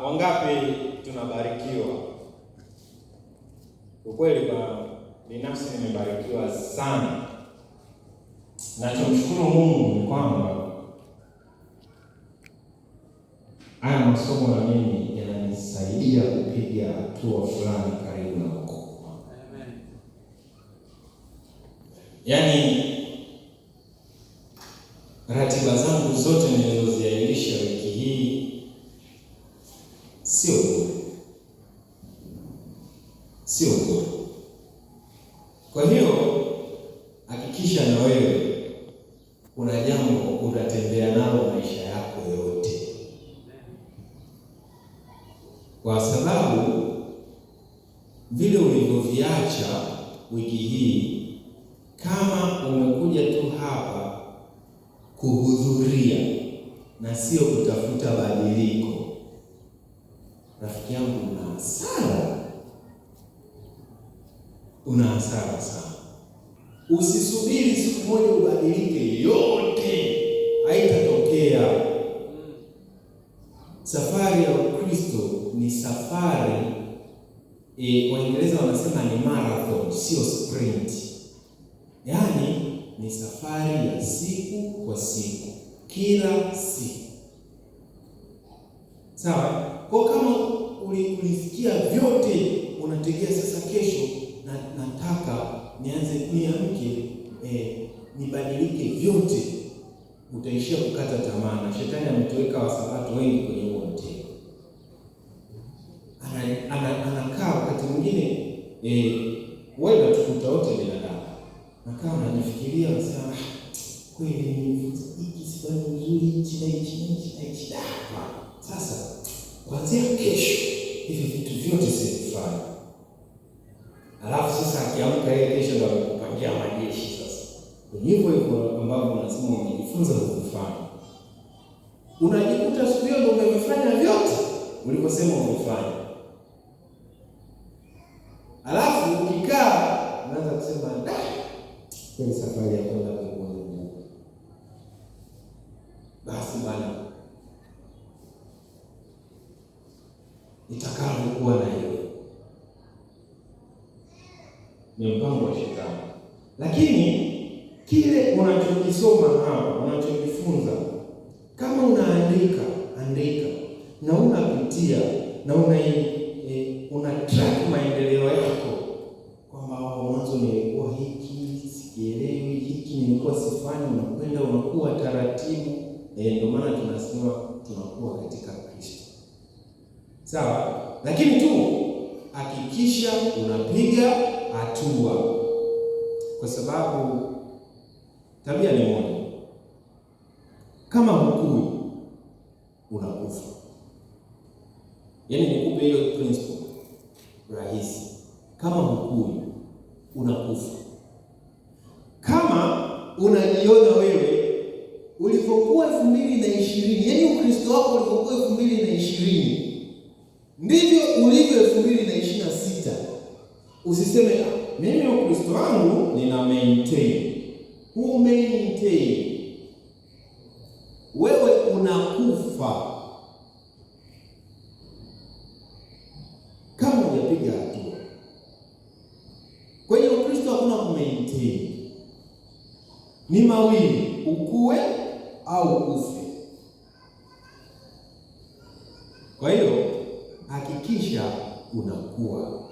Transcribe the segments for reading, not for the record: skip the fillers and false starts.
Wangapi tunabarikiwa? Ukweli kwa binafsi nimebarikiwa sana. Nachomshukuru Mungu ni kwamba haya masomo na mimi yananisaidia kupiga hatua fulani karibu na wokovu. Amen. Yaani ratiba zangu zote nilizoziainisha wiki hii sio bure. Kwa hiyo hakikisha na wewe kuna jambo utatembea nalo maisha yako yote, kwa sababu vile ulivyoviacha wiki hii, kama umekuja tu hapa kuhudhuria na sio kutafuta badiliko, rafiki yangu, una hasara sana. Usisubiri siku moja ubadilike, yote haitatokea. Safari ya Ukristo ni safari, Waingereza wanasema ni marathon, sio sprint. Yaani ni safari ya siku kwa siku, kila siku. Sawa? Kwa kama ulisikia vyote, unategea sasa kesho nataka niamke nibadilike vyote, utaishia kukata tamaa, na shetani ametoweka wasabato wengi kwenye huo mtego. Anakaa wakati mwingine wewe tukuta wote binadamu, nakaa unajifikiria unasema kweli hiki si bado nzuri, hichi na hichi. Sasa kuanzia kesho hivi vitu vyote sivifanye. Alafu sasa akiamka yeye kesho ndio kupangia majeshi sasa. Hivyo ambavyo unasema umejifunza kufanya. Unajikuta siku hiyo ndio umefanya vyote uliposema umefanya. Alafu ukikaa unaanza kusema kweli safari ya kwenda kwa Mungu. Basi bana, nitakavyokuwa na hiyo ni mpango wa shetani. Lakini kile unachokisoma hapa, unachojifunza, kama unaandika na unapitia na una track maendeleo yako, kwamba mwanzo nilikuwa hiki sikielewi, hiki nilikuwa sifanyi, unakwenda unakuwa taratibu. Ndio maana tunasema tunakuwa katika Kristo. Sawa? Lakini tu hakikisha unapiga hatua, kwa sababu tabia ni moja. Kama hukui unakufa. Yaani nikupe hiyo principle rahisi. Kama hukui unakufa. Kama unajiona wewe ulipokuwa 2020, yaani Ukristo wako ulipokuwa 2020 ndivyo ulivyo 2026, usiseme mimi Ukristo wangu nina maintain. Who maintain? Wewe unakufa kama hujapiga hatua. Kwa hiyo Ukristo hakuna kumaintain, ni mawili, ukue au ufe. Kwa hiyo hakikisha unakuwa.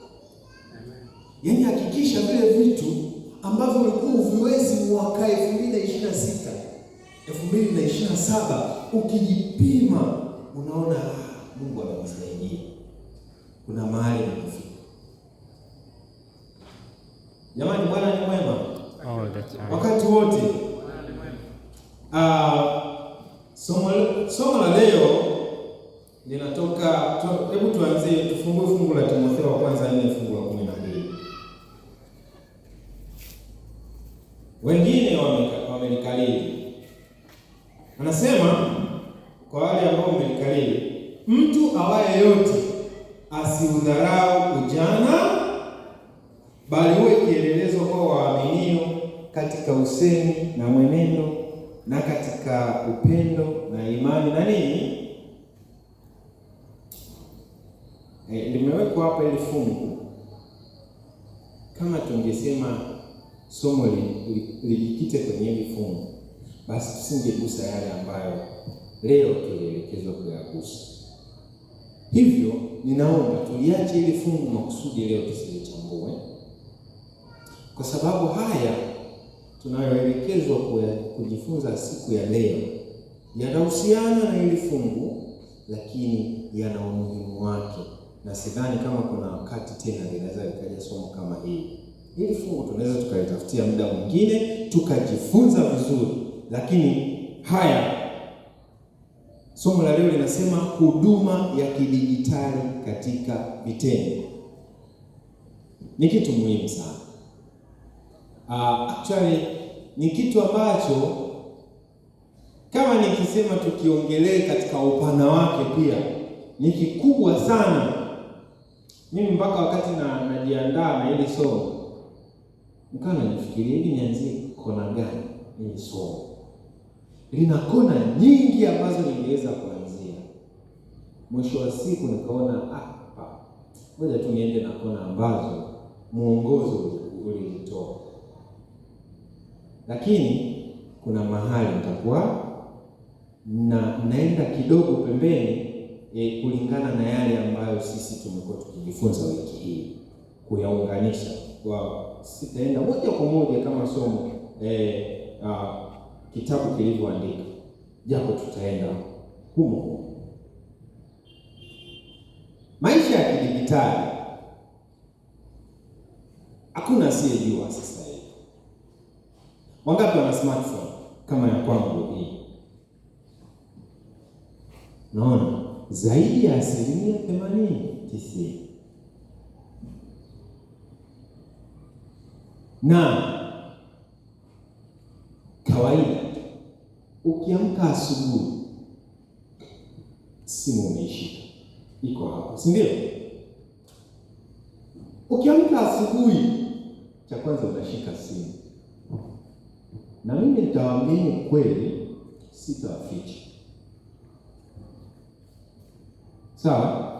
Yaani hakikisha vile vitu ambavyo ulikuwa uviwezi mwaka 2026, 2027, ukijipima unaona Mungu anakusaidia, kuna mahali unafika. Jamani, Bwana ni mwema wakati wote. Somo la leo linatoka, hebu tuanzie, tufungue fungu la Timotheo wa kwanza 4 fungu la 12. Wengine wamelikalili. Anasema kwa wale ambao wamelikalili, mtu awaye yote asiudharau ujana, bali uwe kielelezo kwa waaminio katika usemi na mwenendo na katika upendo na imani na nini limewekwa hapa ili fungu. Kama tungesema somo lijikite kwenye hili fungu, basi tusingegusa yale ambayo leo tulielekezwa kuyagusa. Hivyo ninaomba tuliache hili fungu makusudi leo tusilichambue, kwa sababu haya tunayoelekezwa kujifunza siku ya leo yanahusiana na hili fungu, lakini yana umuhimu wake, na sidhani kama kuna wakati tena linaweza likaja somo kama hili. Hili fungu tunaweza tukalitafutia muda mwingine tukajifunza vizuri, lakini haya, somo la leo linasema huduma ya kidijitali katika vitendo. Ni kitu muhimu sana. Actually ni kitu ambacho kama nikisema tukiongelee katika upana wake pia ni kikubwa sana. Mimi mpaka wakati najiandaa na hili somo nikawa najifikiria hivi nianzie kona gani hili somo. Lina kona nyingi ambazo ningeweza kuanzia. Mwisho wa siku nikaona ngoja tu niende na kona ambazo muongozo ulitoa. Lakini kuna mahali nitakuwa naenda kidogo pembeni kulingana na yale ambayo sisi tumekuwa tukijifunza wiki hii, kuyaunganisha. Kwa sitaenda moja kwa moja kama somo kitabu kilivyoandika, japo tutaenda humo. Maisha ya kidijitali hakuna asiyejua sasa hivi. Wangapi wana smartphone kama ya kwangu hii? Naona zaidi ya 80-90. Na kawaida ukiamka asubuhi simu umeishika, iko hapo, si ndio? Ukiamka asubuhi cha kwanza unashika simu. Na mimi nitawaambia kweli, sitawaficha. Sawa?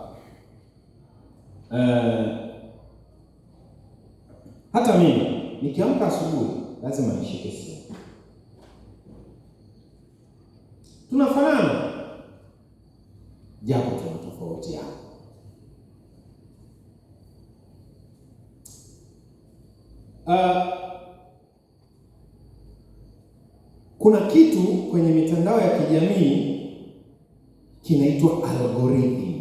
Hata mimi nikiamka asubuhi lazima nishike simu. Tunafanana japo tunatofautiana. Kuna kitu kwenye mitandao ya kijamii kinaitwa algorithm.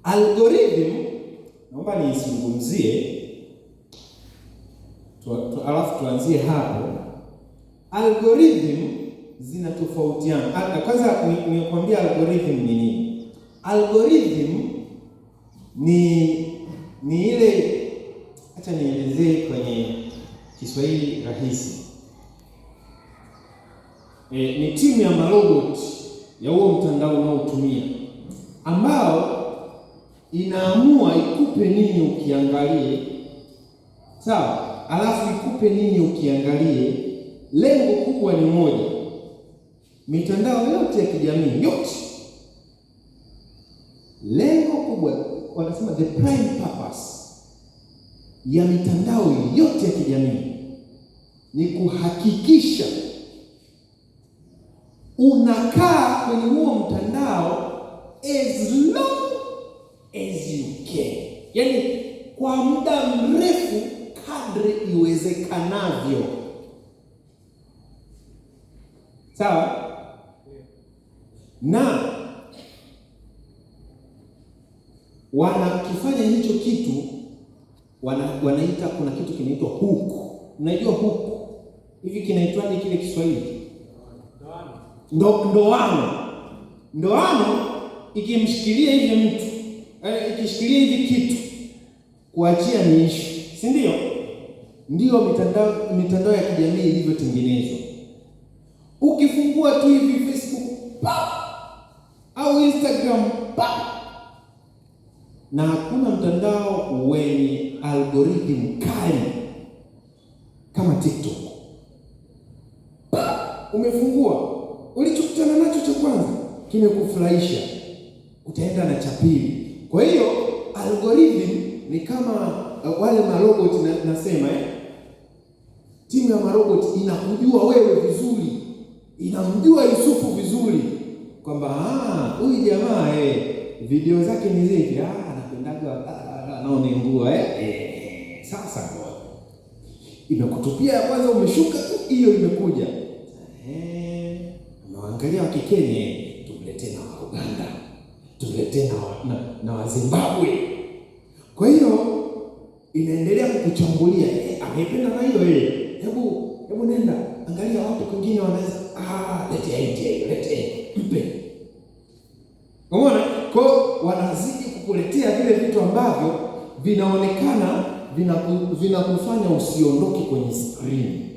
Algorithm, naomba niizungumzie alafu tuanzie hapo. Algorithm zinatofautiana. Kwanza nikwambia algorithm ni nini. Algorithm ni ile, acha nielezee kwenye Kiswahili rahisi. Ni timu ya marobot ya huo mtandao unaotumia, ambao inaamua ikupe nini ukiangalie, sawa? Alafu ikupe nini ukiangalie. Lengo kubwa ni moja. Mitandao yote ya kijamii yote, lengo kubwa, wanasema the prime purpose ya mitandao yote ya kijamii ni kuhakikisha unakaa kwenye huo mtandao as long as you can, yaani kwa muda mrefu kadri iwezekanavyo. Sawa? Na wanakifanya hicho kitu wanaita, kuna kitu kinaitwa hook. Unajua hook? Hivi kinaitwaje kile Kiswahili? Ndoano ikimshikilia hivi mtu, ikishikilia hivi kitu, kuachia ni issue, si ndio? Ndio mitandao ya kijamii ilivyotengenezwa. Ukifungua tu hivi Facebook au Instagram na hakuna mtandao wenye algorithm kali kama TikTok. Umefungua, ulichokutana nacho cha kwanza kimekufurahisha, utaenda na cha pili. Kwa hiyo algorithm ni kama wale marobot nasema timu ya marobot inakujua wewe vizuri, inamjua Yusufu vizuri kwamba huyu jamaa video zake ni zipi, anapendaga anaonengua sasa imekutupia ya kwanza, umeshuka tu, hiyo imekuja unaangalia wa Kikenya, tumletee na wa Uganda, tumletee na wa Zimbabwe. Kwa hiyo inaendelea kukuchambulia, amependa na hiyo hebu nenda angalia watu wengine wanaweza lete mpe. Umeona? Kwa wanazidi kukuletea vile vitu ambavyo vinaonekana vinakufanya usiondoke kwenye screen.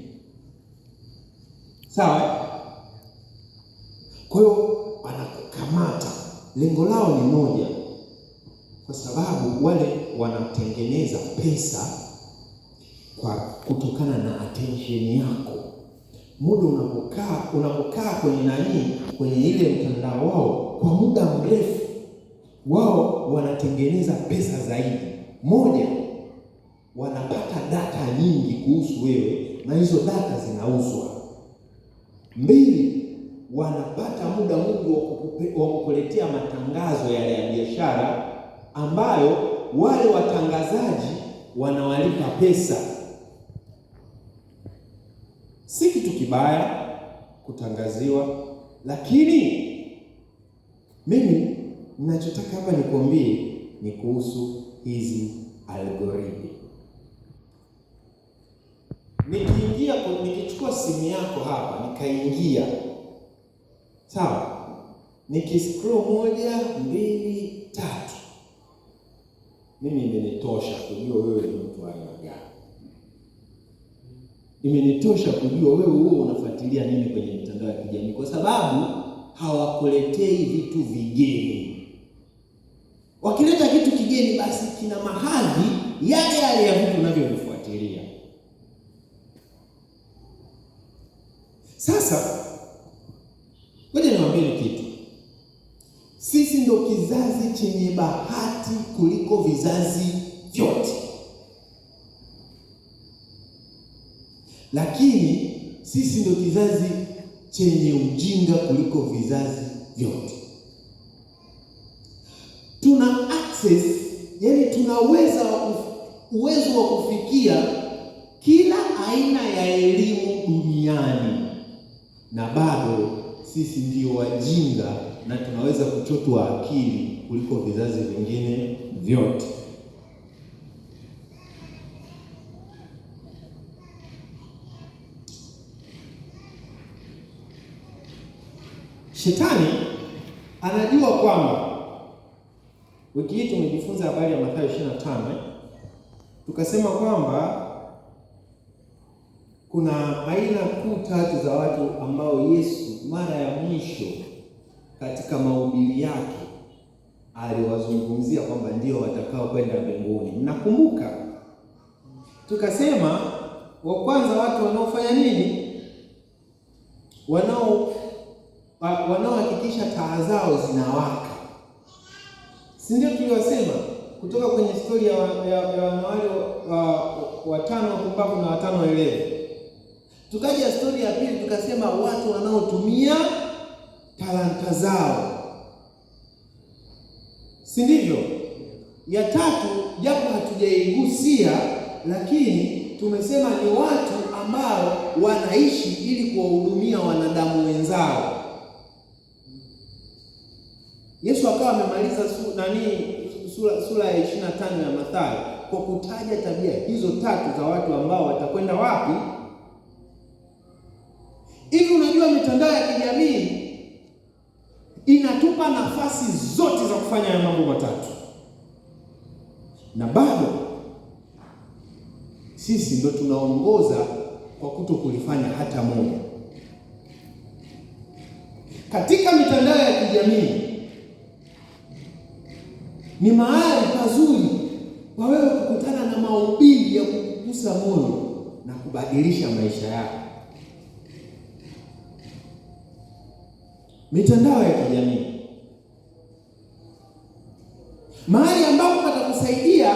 Sawa? Kwa hiyo wanakukamata. Lengo lao ni moja, kwa sababu wale wanatengeneza pesa kwa kutokana na attention yako. Muda unapokaa kwenye ile mtandao wao kwa muda mrefu, wao wanatengeneza pesa zaidi. Moja, wanapata data nyingi kuhusu wewe na hizo data zinauzwa. Mbili, wanapata muda mwingi wa kukuletea matangazo yale ya biashara ambayo wale watangazaji wanawalipa pesa. Si kitu kibaya kutangaziwa, lakini mimi ninachotaka hapa nikwambie ni kuhusu hizi algorithm. Nikichukua simu yako hapa nikaingia, sawa, nikiscroll 1, 2, 3, mimi imenitosha kujua wewe ni mtu wa aina gani. Imenitosha kujua wewe unafuatilia nini kwenye mitandao ya kijamii, kwa sababu hawakuletei vitu vigeni. Wakileta kitu kigeni, basi kina mahadhi yale ya vitu unavyovifuatilia. Sasa ngoja niwaambie kitu. Sisi ndio kizazi chenye bahati kuliko vizazi vyote, lakini sisi ndio kizazi chenye ujinga kuliko vizazi vyote. Tuna access, yani tuna uwezo wa kufikia kila aina ya elimu duniani, na bado sisi ndio wajinga na tunaweza kuchotwa akili kuliko vizazi vingine vyote. Shetani anajua kwamba, wiki hii tumejifunza habari ya Mathayo 25, tukasema kwamba kuna aina kuu tatu za watu ambao Yesu mara ya mwisho katika mahubiri yake aliwazungumzia kwamba ndio watakao kwenda mbinguni. Mnakumbuka? Tukasema wa kwanza, watu wanaofanya nini? Wanaohakikisha taa zao zinawaka. Si ndio tuliwasema kutoka kwenye story ya wanawali watano wapumbavu na watano waelewa. Tukaja story ya pili tukasema watu wanaotumia talanta zao. Si ndivyo? Ya tatu, japo hatujaigusia, lakini tumesema ni watu ambao wanaishi ili kuwahudumia wanadamu wenzao. Yesu akawa amemaliza sura ya 25 ya Mathayo kwa kutaja tabia hizo tatu za watu ambao watakwenda wapi? Hivi unajua mitandao ya kijamii inatupa nafasi zote za kufanya ya mambo matatu, na bado sisi ndio tunaongoza kwa kutokulifanya hata moja. Katika mitandao ya kijamii ni mahali pazuri kwa wewe kukutana na mahubiri ya kukugusa moyo na kubadilisha maisha yako. Mitandao ya kijamii, mahali ambapo patakusaidia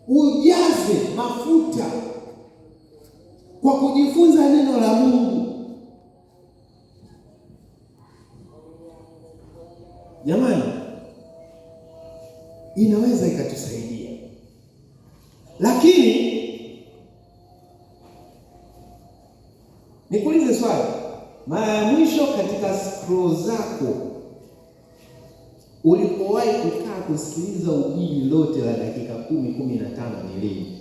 ujaze mafuta kwa kujifunza neno la Mungu. Jamani, inaweza ikatusaidia. Lakini nikuulize swali, mara ya mwisho katika scroll zako ulipowahi kukaa kusikiliza ubiri lote la dakika 10-15 ni lini?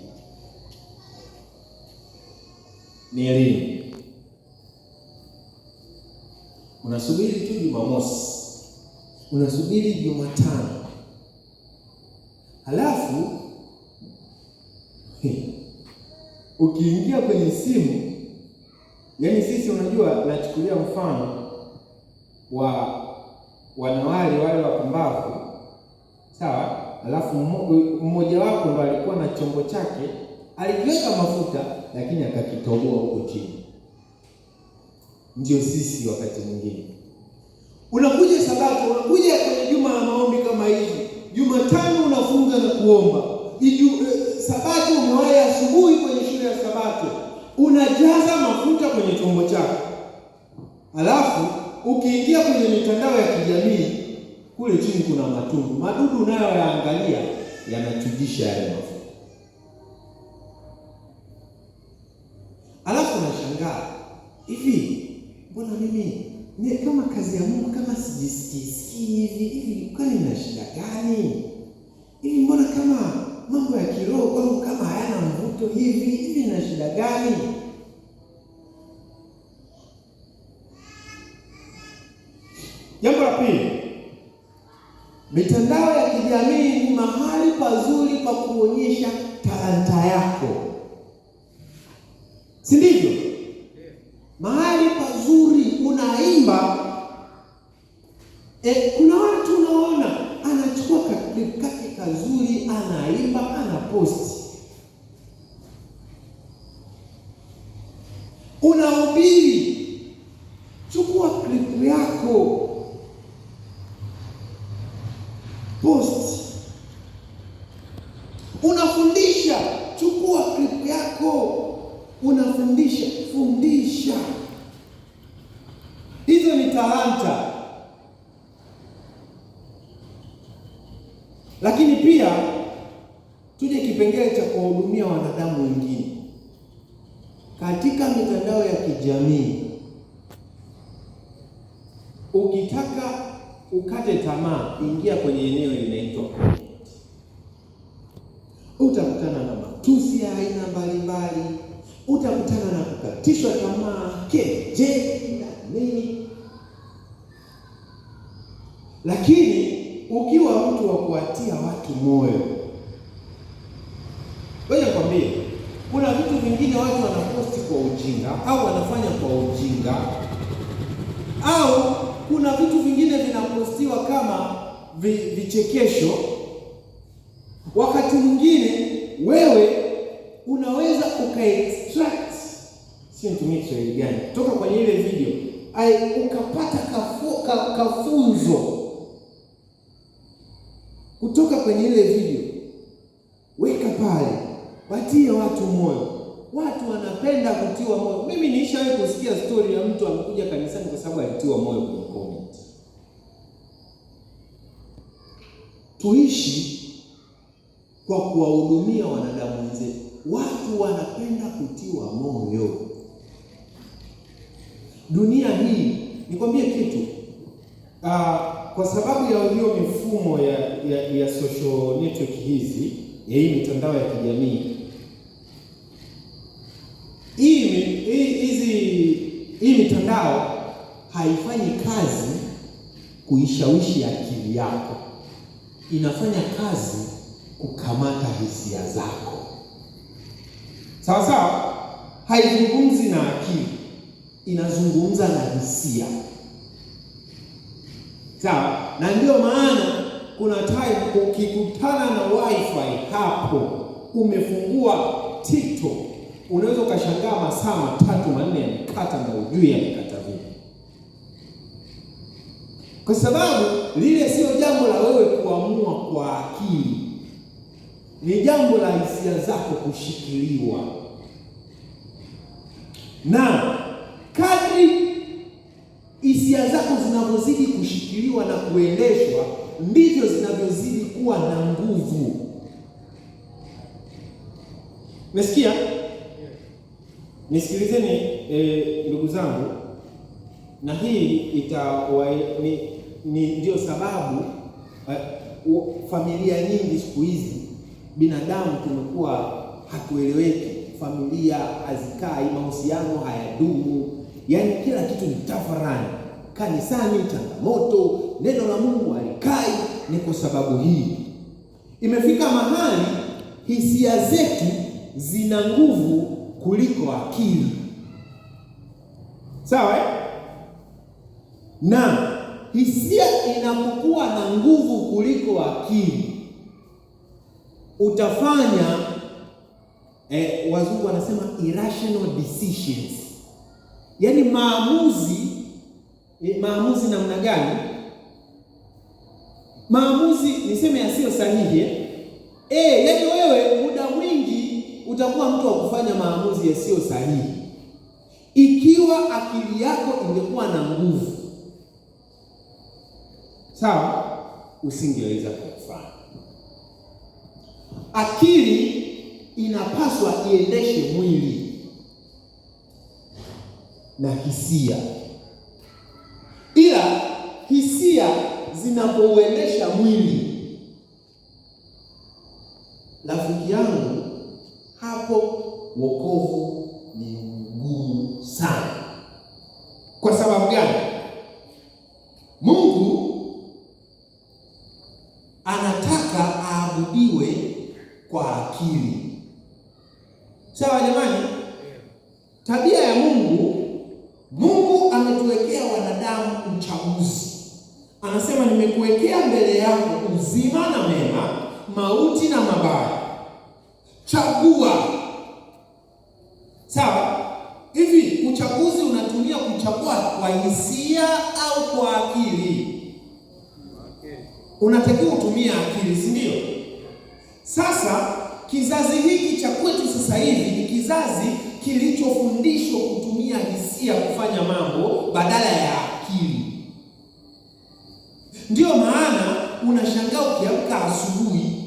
Ni lini? Unasubiri tu Jumamosi, unasubiri Jumatano, halafu ukiingia kwenye simu, yaani sisi unajua, nachukulia mfano wa wanawali wale wapumbavu, sawa? Alafu mmoja wako ndo alikuwa na chombo chake, aliweka mafuta lakini akakitoboa huko chini. Ndio sisi wakati mwingine. Unakuja Sabato, unakuja kwenye juma la maombi kama hivi. Jumatano unafunga na kuomba. Sabato umewahi asubuhi kwenye shule ya Sabato. Unajaza mafuta kwenye chombo chako. Alafu ukiingia kwenye mitandao ya kijamii, kule chini kuna matundu. Madudu nayo yaangalia, yanachujisha yale mafuta. Alafu unashangaa, hivi mbona mimi kama kazi ya Mungu kama sijisikii hivi, kwani nina shida gani? Hivi mbona kama mambo ya kiroho kwangu kama hayana mvuto hivi nina shida gani? Jambo la pili, mitandao ya kijamii ni mahali pazuri pa kuonyesha talanta yako, si ndivyo? Mahali pazuri, unaimba, kuna watu unaona anachukua clip kake kazuri, anaimba, anaposti. Unahubiri, chukua clip yako, post. Unafundisha, chukua clip yako, unafundisha, fundisha. Hizo ni talanta. Lakini pia tuje kipengele cha kuwahudumia wanadamu wengine. Katika mitandao ya kijamii, ukitaka ukate tamaa, ingia kwenye eneo linaitwa comment. Utakutana na matusi ya aina mbalimbali, utakutana na kukatishwa tamaa, kejeli na nini. Lakini ukiwa mtu wa kuatia watu moyo, wewe kwambie, kuna vitu vingine watu wanaposti kwa ujinga au wanafanya kwa ujinga, au kuna vitu vingine vinapostiwa kama vichekesho. Wakati mwingine wewe unaweza ukaextract, si nitumie Kiswahili gani, kutoka kwenye ile video ukapata kafunzo kutoka kwenye ile video. Weka pale, watie watu moyo. Watu wanapenda kutiwa moyo. Mimi nilishawahi kusikia story ya mtu amekuja kanisani kwa sababu alitiwa moyo kwenye comment. Tuishi kwa kuwahudumia wanadamu wenzetu. Watu wanapenda kutiwa moyo. Dunia hii, nikwambie kitu, kwa sababu ya hiyo mifumo ya social network hizi, ya hii mitandao ya kijamii, hii mitandao haifanyi kazi kuishawishi akili yako. Inafanya kazi kukamata hisia zako. Sawa sawa? Haizungumzi na akili, inazungumza na hisia. Sawa? Na ndio maana kuna time ukikutana na wifi hapo, umefungua TikTok, unaweza ukashangaa masaa 3-4 yamekata na ujui yamekata vipi. Kwa sababu lile sio jambo la wewe kwa akili, ni jambo la hisia zako kushikiliwa, na kadri hisia zako zinavyozidi kushikiliwa na kuendeshwa, ndivyo zinavyozidi kuwa na nguvu. Umesikia? Nisikilizeni ndugu zangu, na hii ndio sababu familia nyingi siku hizi, binadamu tumekuwa hatueleweki, familia hazikai, mahusiano hayadumu, yaani kila kitu ni tafarani, kanisani changamoto, neno la Mungu halikai. Ni kwa sababu hii imefika mahali hisia zetu zina nguvu kuliko akili. Sawa Na hisia inapokuwa na nguvu kuliko akili, utafanya wazungu wanasema irrational decisions. Yaani maamuzi namna gani? Maamuzi niseme yasiyo sahihi. Yaani wewe muda mwingi utakuwa mtu wa kufanya maamuzi yasiyo sahihi. Ikiwa akili yako ingekuwa na nguvu, sawa, usingeweza kufanya. Akili inapaswa iendeshe mwili na hisia, ila hisia zinapouendesha mwili, rafiki yangu, hapo wokovu ni mgumu sana. Kwa sababu gani? Mungu anataka aabudiwe kwa akili. Sawa jamani? Tabia ya Mungu ametuwekea wanadamu uchaguzi. Anasema nimekuwekea mbele yako uzima na mema, mauti na mabaya. Chagua. Sawa? Hivi uchaguzi unatumia kuchagua kwa hisia au kwa akili? Unatakiwa utumie akili, si ndio? Sasa kizazi hiki cha kwetu sasa hivi ni kizazi kilichofundishwa kutumia hisia kufanya mambo badala ya akili. Ndio maana unashangaa ukiamka asubuhi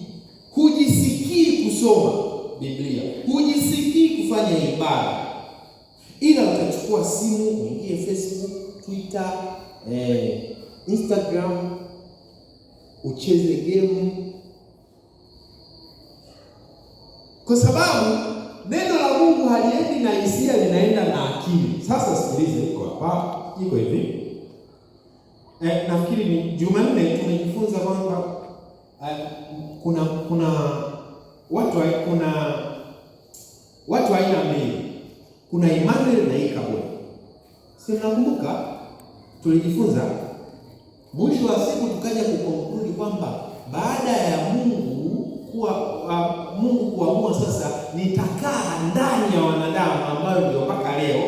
hujisikii kusoma Biblia, hujisikii kufanya ibada, ila utachukua simu uingie Facebook, Twitter, Instagram, ucheze game, kwa sababu neno la Mungu haliendi na hisia, linaenda na akili. Sasa sikiliza, iko hivi. Nafikiri ni Jumanne tumejifunza kwamba kuna watu aina mbili. Kuna Emmanuel na Ichabod. Si mnakumbuka? Tulijifunza mwisho wa siku tukaja kukonkludi kwamba baada ya Mungu kuamua sasa nitakaa ndani ya wanadamu, ambayo ndio mpaka leo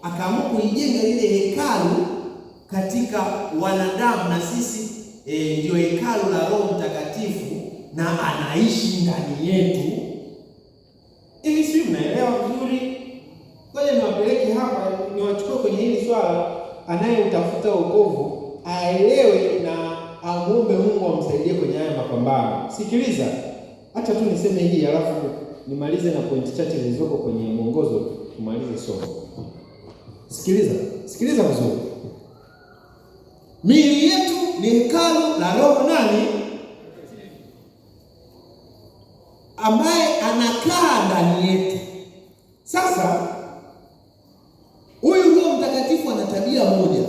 akaamua kuijenga ile hekalu katika wanadamu, na sisi ndio hekalu la Roho Mtakatifu, na anaishi ndani yetu. Hivi si mnaelewa vizuri? Ngoja niwapeleke hapa, niwachukue kwenye hili swala. Anayeutafuta wokovu aelewe na amuombe Mungu amsaidie kwenye haya mapambano. Sikiliza, acha tu niseme hii alafu nimalize na pointi chache zilizoko kwenye mwongozo, tumalize somo. Sikiliza vizuri. Miili yetu ni hekalu la Roho nani? Ambaye anakaa ndani yetu. Sasa huyu Roho Mtakatifu ana tabia moja,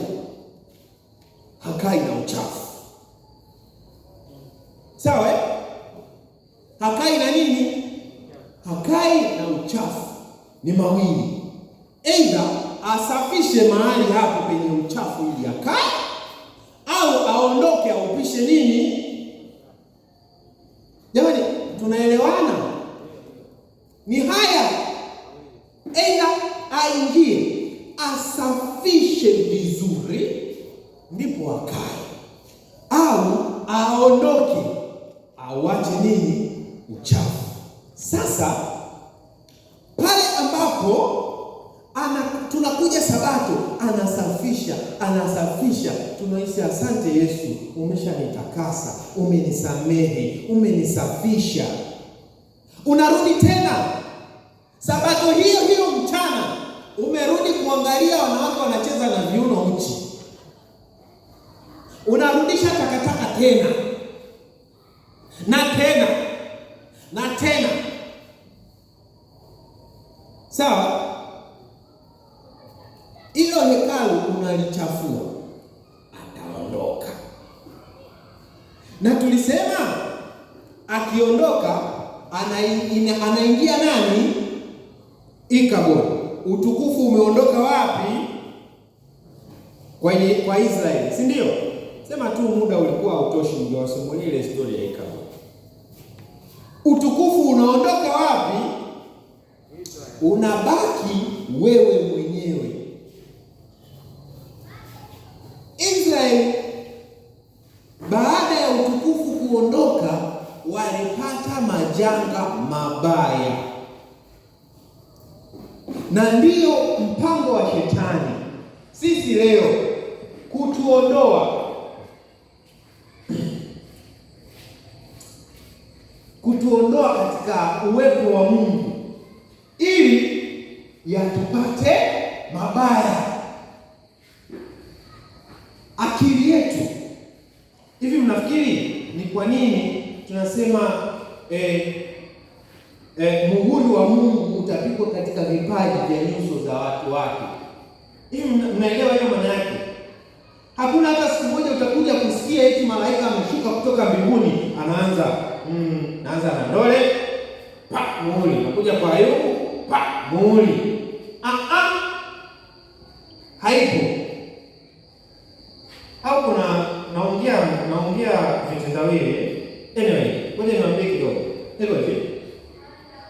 hakai na uchafu. Sawa? Hakai na nini? Hakai na uchafu. Ni mawili. Aidha asafishe mahali hapo penye uchafu ili akae, au aondoke aupishe nini? Jamani, tunaelewana? Ni haya. Aidha aingie asafishe vizuri ndipo akae, au aondoke auache nini? Uchafu. Sasa pale ambapo tunakuja Sabato, anasafisha, tunahisi asante Yesu, umeshanitakasa, umenisamehe, umenisafisha. Unarudi tena Sabato hiyo hiyo mchana, umerudi kuangalia wanawake wanacheza na viuno uchi, unarudisha takataka tena na tena na tena. Sawa? Hilo hekalu unalichafua, ataondoka. Na tulisema akiondoka anaingia nani? Ikabodi. Utukufu umeondoka wapi? Kwa Israeli, si ndio? Sema tu muda ulikuwa hautoshi ndio wasimulie ile historia ya Ikabodi. Utukufu unaondoka wapi? Unabaki wewe mwenyewe. Israeli baada ya utukufu kuondoka walipata majanga mabaya, na ndiyo mpango wa Shetani sisi leo kutuondoa katika uwepo wa Mungu ili yatupate mabaya. Akili yetu hivi, mnafikiri ni kwa nini tunasema muhuri wa Mungu utapigwa katika vipaji vya nyuso za watu wake? Hivi mnaelewa hiyo maana yake? Hakuna hata siku moja utakuja kusikia eti malaika ameshuka kutoka mbinguni naanza na dole muhuri, nakuja kwa Ayubu muhuri. Haipo. Au kuna naongea vitendawili. Anyway, ngoja niwaambie kidogo. Hivi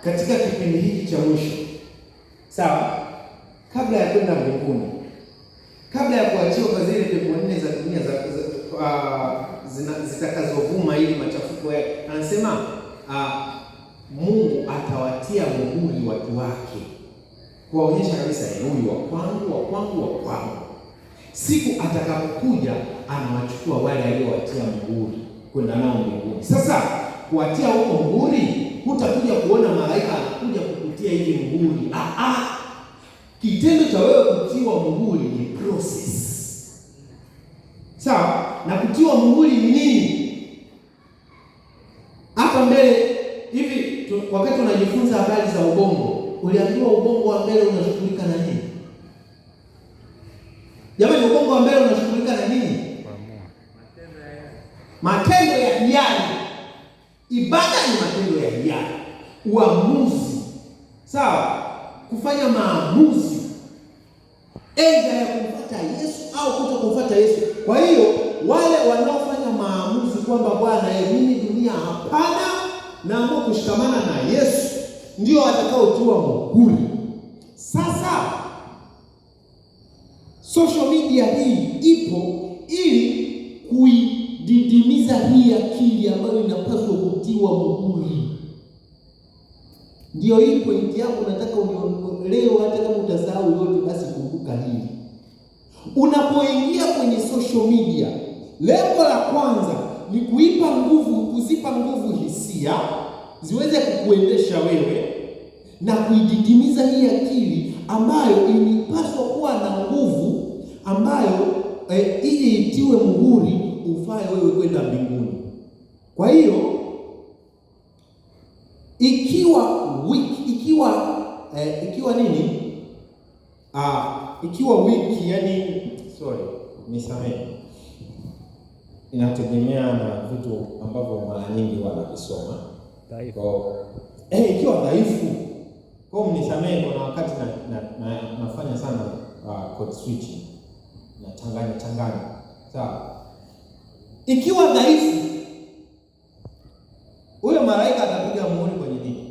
katika kipindi hiki cha mwisho, sawa, kabla ya kwenda mbinguni, kabla ya kuachiwa kwa zile pepo nne za dunia zitakazovuma ili machafuko yake, anasema Mungu atawatia muhuri watu wake, kuwaonyesha kabisa huyu wa kwangu. Siku atakapokuja anawachukua wale aliowatia muhuri kwenda nao mbinguni. Sasa kuwatia huko muhuri, hutakuja kuona malaika anakuja kukutia hivi muhuri. Kitendo cha wewe kutiwa muhuri ni process. Sawa? Na kutiwa muhuri ni nini? Hapa mbele hivi wakati unajifunza habari za ubongo, uliambiwa ubongo wa mbele unashughulika na nini? Jamani, ubongo wa mbele unashughulika na nini? Matendo ya hiari. Ibada ni matendo ya hiari, uamuzi. Sawa? Kufanya maamuzi aidha ya kumfuata Yesu au kutokumfuata Yesu. Kwa hiyo wale wanaofanya maamuzi kwamba Bwana, mimi dunia hapana, naamua kushikamana na Yesu, ndio watakaotiwa muhuri. Sasa social media hii ipo ili kuididimiza hii akili ambayo inapaswa kutiwa muhuri. Ndio hii pointi yangu nataka leo, hata kama utasahau yote basi kumbuka hili. Unapoingia kwenye social media, lengo la kwanza ni kuzipa nguvu hisia ziweze kukuendesha wewe na kuididimiza hii akili ambayo inapaswa kuwa na nguvu ambayo ili itiwe muhuri ufae wewe kwenda mbinguni. Kwa hiyo ikiwa wiki nisamehe, inategemea na vitu ambavyo mara nyingi wanavisoma. Ikiwa dhaifu, kwa mnisamehe, kuna wakati nafanya sana code switching na changanya. Sawa? Ikiwa dhaifu, ule malaika atapiga muhuri kwenye nini?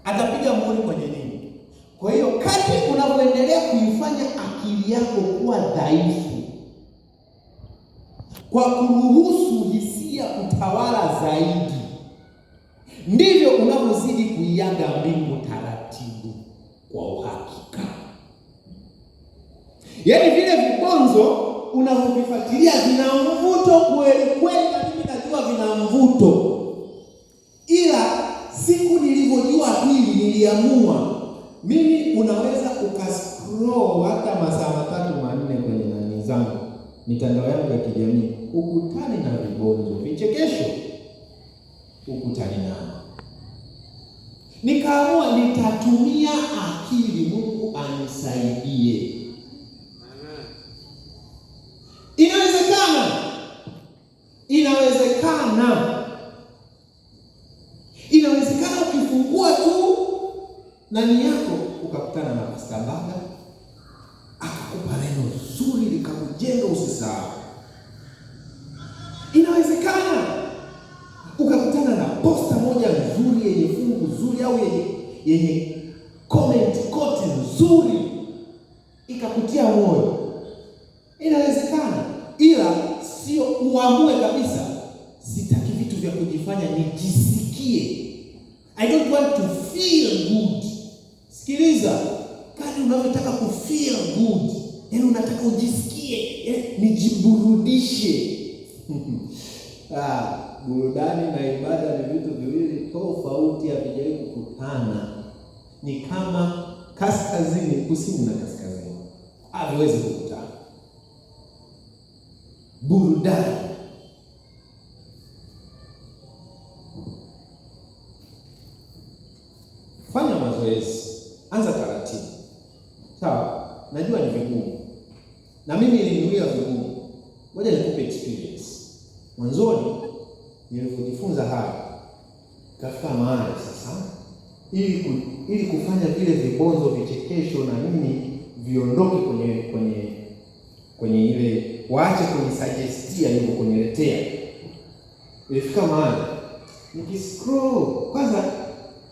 Atapiga muhuri kwenye nini? Kwa hiyo kadri unapoendelea kuifanya akili yako kuwa dhaifu, kwa kuruhusu hisia kutawala zaidi, ndivyo unavyozidi kuiaga mbingu taratibu kwa uhakika. Yaani vile vibonzo unavyovifuatilia vina mvuto kweli kweli, na mimi najua vina mvuto. Ila siku nilivyojua hili, niliamua mimi, unaweza ukascroll hata masaa 3-4 kwenye nani zangu, mitandao yangu ya kijamii, ukutani na vibonzo vichekesho, ukutani nao. Nikaamua nitatumia akili, Mungu anisaidie. Inawezekana ukifungua tu nani yako ukakutana na Pastor Baga, akakupa neno zuri likakujenga usisahau. Inawezekana ukakutana na posta moja nzuri yenye fungu zuri au yenye comment kote nzuri ikakutia moyo. Inawezekana, ila sio uamue kabisa, sitaki vitu vya kujifanya nijisikie. I don't want to feel good. Sikiliza, kadri unavyotaka ku feel good, yaani unataka ujisikie, nijiburudishe. Burudani na ibada ni vitu viwili tofauti, havijai kukutana. Ni kama kaskazini, kusini na kaskazini, haviwezi kukutana. Burudani, fanya mazoezi, anza taratibu. Sawa, najua ni vigumu, na mimi nilinuia vigumu. Ngoja nikupe experience. Mwanzoni nilipojifunza haya, kafika mahali sasa, ili kufanya vile vibonzo vichekesho na nini viondoke kwenye ile, waache kunisuggestia hivyo, kuniletea. Ilifika mahali nikiscroll kwanza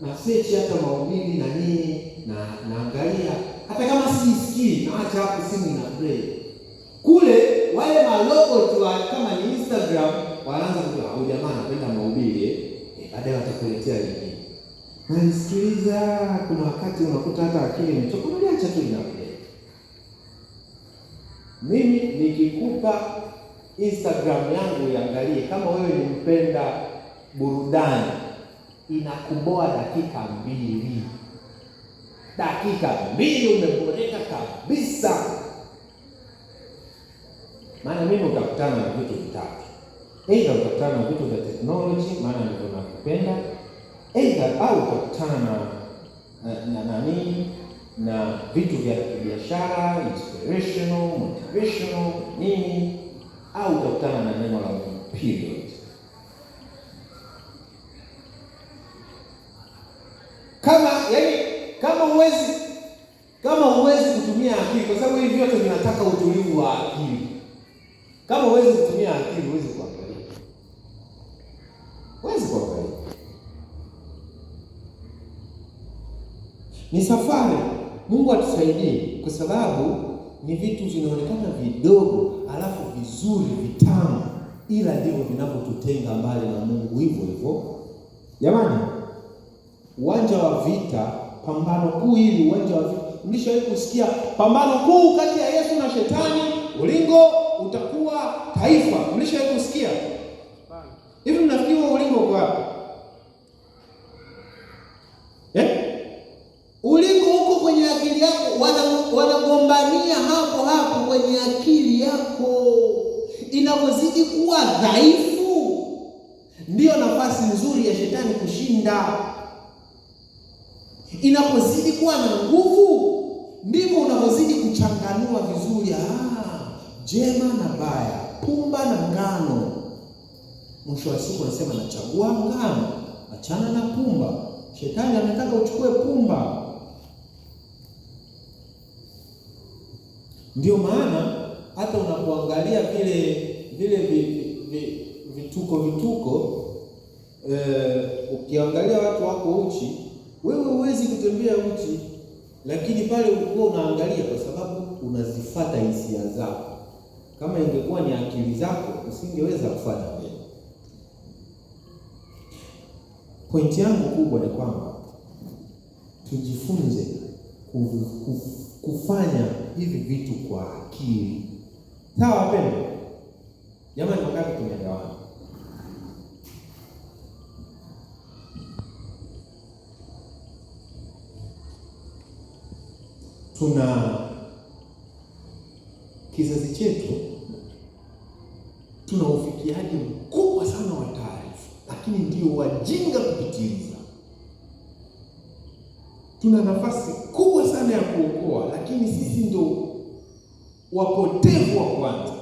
na search hata mahubiri na nini, na naangalia hata kama sisikii, naacha hapo simu ina play. Kule wale malogo tu kama ni Instagram wanaanza kusema huyu jamaa anapenda mahubiri, baadaye watakuletea lingine. Na nisikiliza, kuna wakati unakuta hata akili imechoka, unaacha tu ina play. Mimi nikikupa Instagram yangu iangalie, kama wewe ni mpenda burudani, inakuboa dakika 2. Dakika 2 umeboreka kabisa. Maana mimi utakutana na vitu vitatu. Aidha utakutana na vitu vya technology, maana ndivyo nakupenda. Aidha au utakutana na vitu vya biashara, inspirational, motivational, nini, au utakutana na neno la Mungu, period. Kama huwezi kutumia akili, kwa sababu hivi vyote vinataka utulivu wa akili. Kama huwezi kutumia akili, huwezi kuangalia. Ni safari. Mungu atusaidie, kwa sababu ni vitu vinaonekana vidogo alafu vizuri, vitamu, ila ndivyo vinavyotutenga mbali na Mungu. Hivyo jamani, uwanja wa vita, pambano kuu hili, uwanja wa vita. Mlishawahi kusikia pambano kuu kati ya Yesu na Shetani, ulingo utakuwa taifa? Mlishawahi kusikia? Hivi mnafikiri ulingo uko wapi? Ulingo huko kwenye akili yako, wanagombania hapo kwenye akili yako. Inapozidi kuwa dhaifu, ndiyo nafasi nzuri ya Shetani kushinda. Inapozidi kuwa na nguvu, ndivyo unapozidi kuchanganua vizuri, jema na baya, pumba na ngano. Mwisho wa siku anasema nachagua ngano, achana na pumba. Shetani anataka uchukue pumba. Ndio maana hata unapoangalia vile vituko, ukiangalia watu wako uchi, wewe huwezi kutembea uchi, lakini pale ulikuwa unaangalia kwa sababu unazifuata hisia zako. Kama ingekuwa ni akili zako usingeweza kufanya vile. Pointi yangu kubwa ni kwamba tujifunze kufanya hivi vitu kwa akili. Sawa wapendwa? Jamani, wakati tumegawana. Tuna kizazi chetu, tuna ufikiaji mkubwa sana wa taarifa, lakini ndio wajinga kupitiliza. Tuna nafasi kubwa sana ya kuokoa, lakini sisi ndio wapotevu wa kwanza.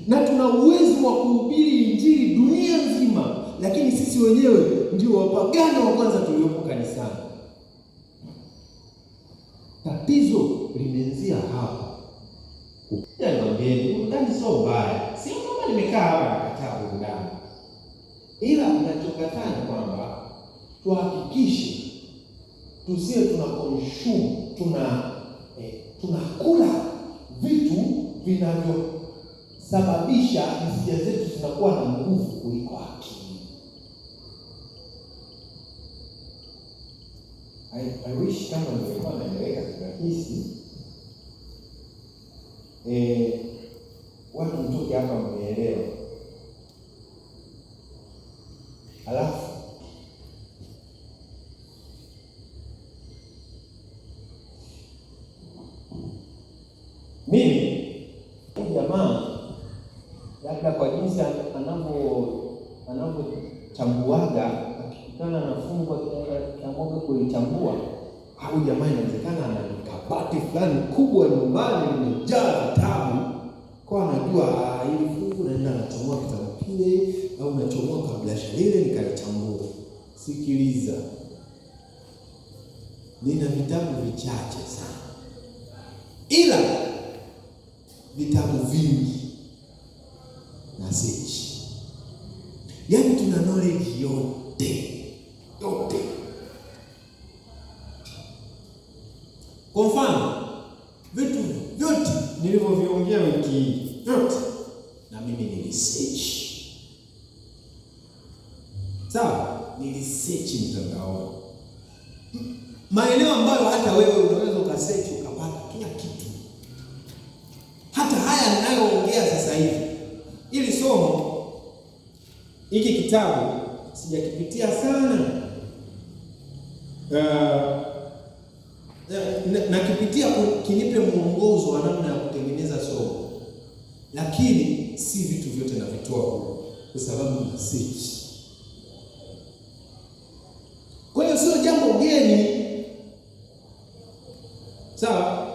Na tuna uwezo wa kuhubiri injili dunia nzima, lakini sisi wenyewe ndio wapagani wa kwanza tuliopo kanisani. Tatizo limeanzia hapa. Niambie, burudani sio mbaya. Sio kama nimekaa hapa nakataa burudani. Ila ninachokataa ni kwamba tuhakikishe tusiwe tunakula vitu vinavyosababisha hisia zetu zinakuwa na nguvu kuliko akili. I wish kama ningekuwa naeleweka kirahisi. Watu mtoke hapa mmeelewa. Alafu mimi jamaa labda kwa jinsi anavyochambuaga, akikutana na fungu akiamua kulichambua, au jamaa inawezekana ana kabati fulani kubwa nyumbani limejaa vitabu, kwa anajua hili fungu naenda nachomoa kitabu kile, au nachomoa kablasha lile nikalichambua. Sikiliza, nina vitabu vichache sana, ila vitabu vingi na search. Yaani tuna knowledge yote. Kwa mfano, vitu vyote nilivyoviongea wiki hii, vyote na mimi nilisearch. Sawa, nilisearch mtandaoni. Maeneo ambayo hata wewe unaweza ukasearch ukapata kila kitu. Hata haya ninayoongea sasa hivi. Ili somo hiki kitabu sijakipitia sana. Nakipitia kinipe mwongozo wa namna ya kutengeneza somo. Lakini si vitu vyote navitoa kwa sababu na search. Kwa hiyo sio jambo geni. Sawa?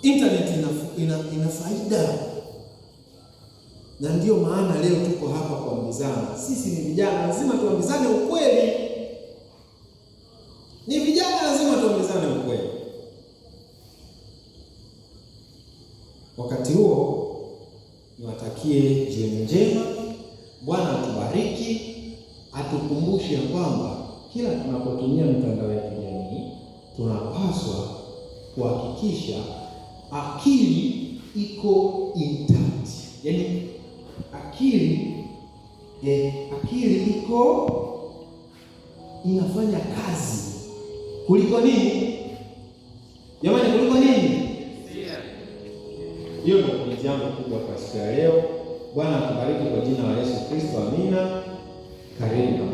Internet ina faida. Na ndio maana leo tuko hapa kuambizana. Sisi ni vijana, lazima tuambizane ukweli. Ni vijana, lazima tuambizane ukweli. Wakati huo niwatakie jioni njema. Bwana atubariki, atukumbushe kwamba kila tunapotumia mitandao ya kijamii tunapaswa kuhakikisha akili iko intact. Yaani akili iko inafanya kazi. Kuliko nini? Jamani, kuliko nini? Hiyo ndio pointi yangu kubwa kwa siku ya leo. Bwana akubariki kwa jina la Yesu Kristo. Amina. Karibu.